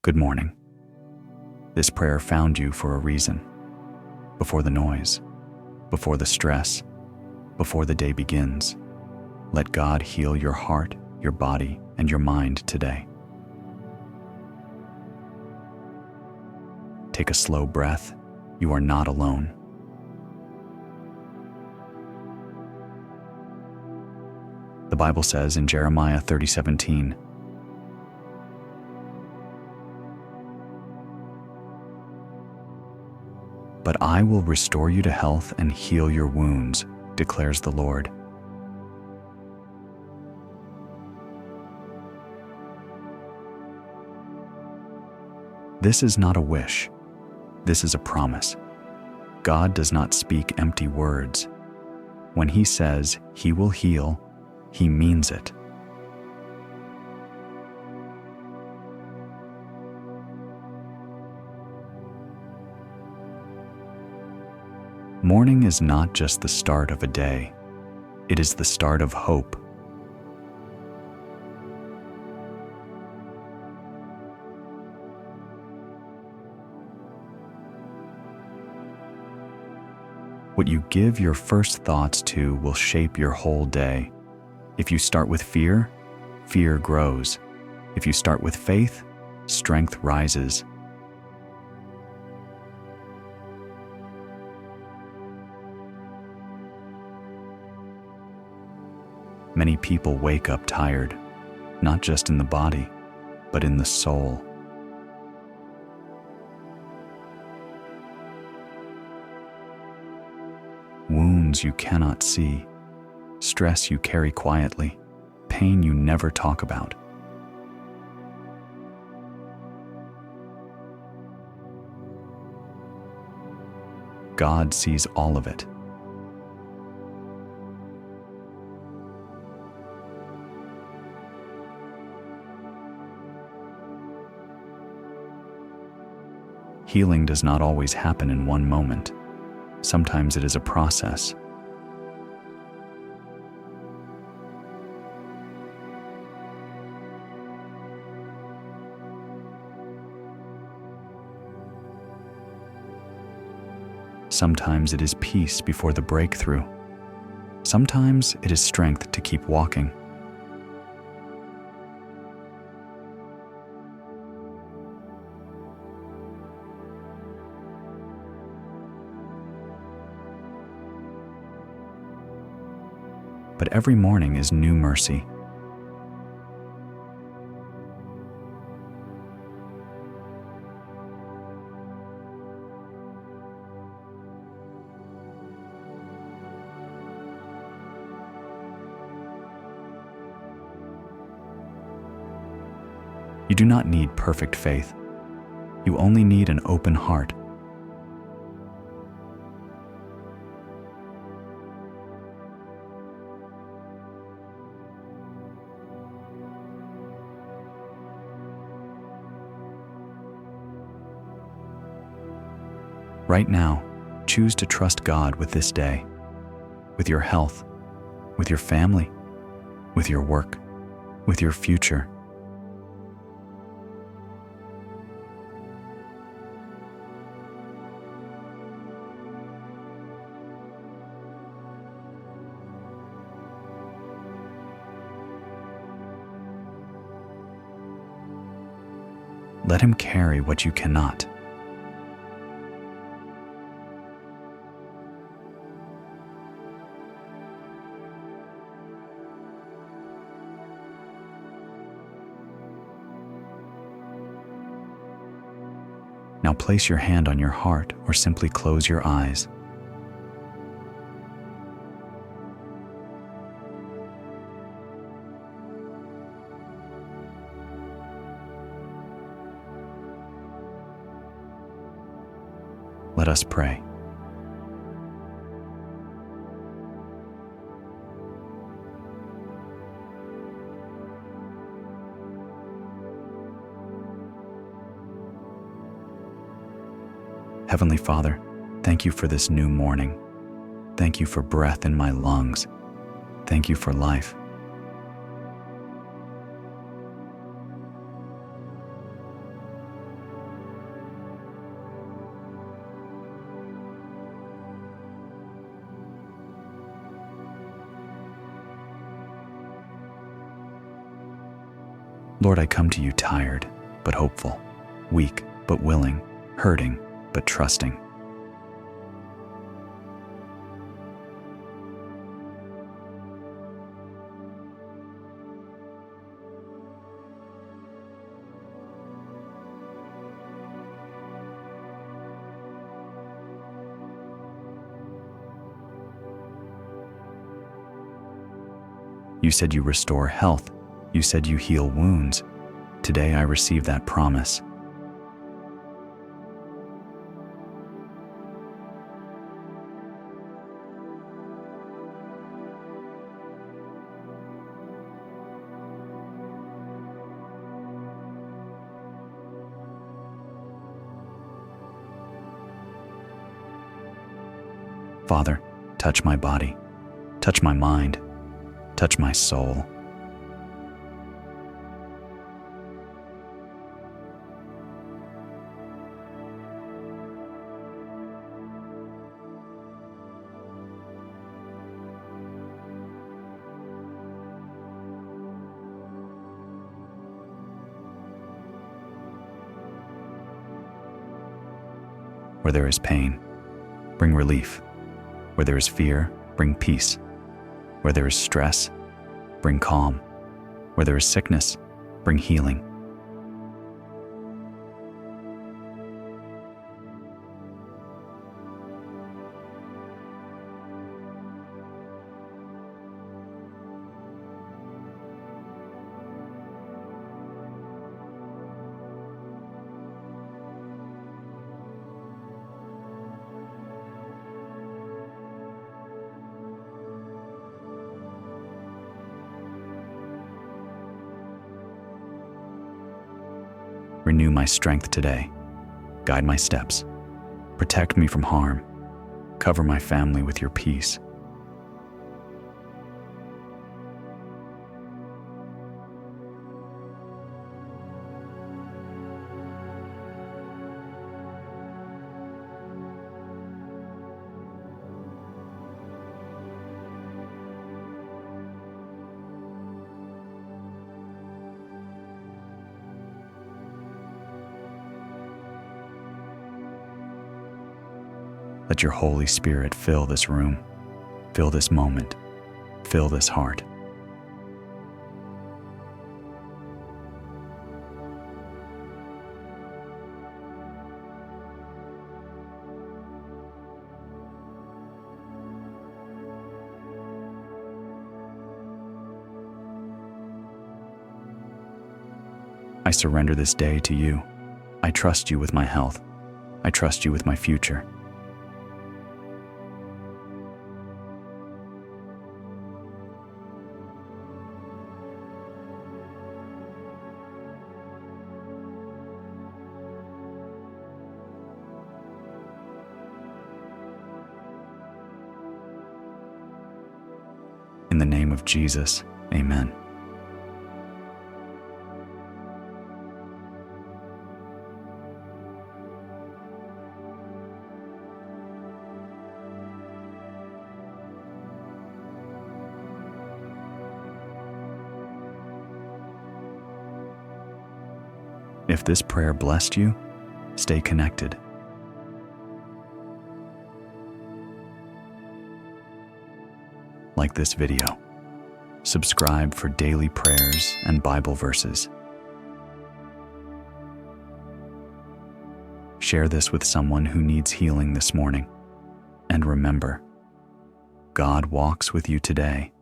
Good morning. This prayer found you for a reason. Before the noise, before the stress, before the day begins, let God heal your heart, your body, and your mind today. Take a slow breath. You are not alone. The Bible says in Jeremiah 30:17, "But I will restore you to health and heal your wounds, declares the Lord." This is not a wish. This is a promise. God does not speak empty words. When He says He will heal, He means it. Morning is not just the start of a day, it is the start of hope. What you give your first thoughts to will shape your whole day. If you start with fear, fear grows. If you start with faith, strength rises. Many people wake up tired, not just in the body, but in the soul. Wounds you cannot see, stress you carry quietly, pain you never talk about. God sees all of it. Healing does not always happen in one moment. Sometimes it is a process. Sometimes it is peace before the breakthrough. Sometimes it is strength to keep walking. But every morning is new mercy. You do not need perfect faith. You only need an open heart. Right now, choose to trust God with this day, with your health, with your family, with your work, with your future. Let Him carry what you cannot. Now place your hand on your heart or simply close your eyes. Let us pray. Heavenly Father, thank you for this new morning. Thank you for breath in my lungs. Thank you for life. Lord, I come to you tired but hopeful, weak but willing, hurting but trusting. You said you restore health. You said you heal wounds. Today I receive that promise. Father, touch my body, touch my mind, touch my soul. Where there is pain, bring relief. Where there is fear, bring peace. Where there is stress, bring calm. Where there is sickness, bring healing. Renew my strength today. Guide my steps. Protect me from harm. Cover my family with your peace. Let your Holy Spirit fill this room, fill this moment, fill this heart. I surrender this day to you. I trust you with my health. I trust you with my future. In the name of Jesus, amen. If this prayer blessed you, stay connected. Like this video. Subscribe for daily prayers and Bible verses. Share this with someone who needs healing this morning. And remember, God walks with you today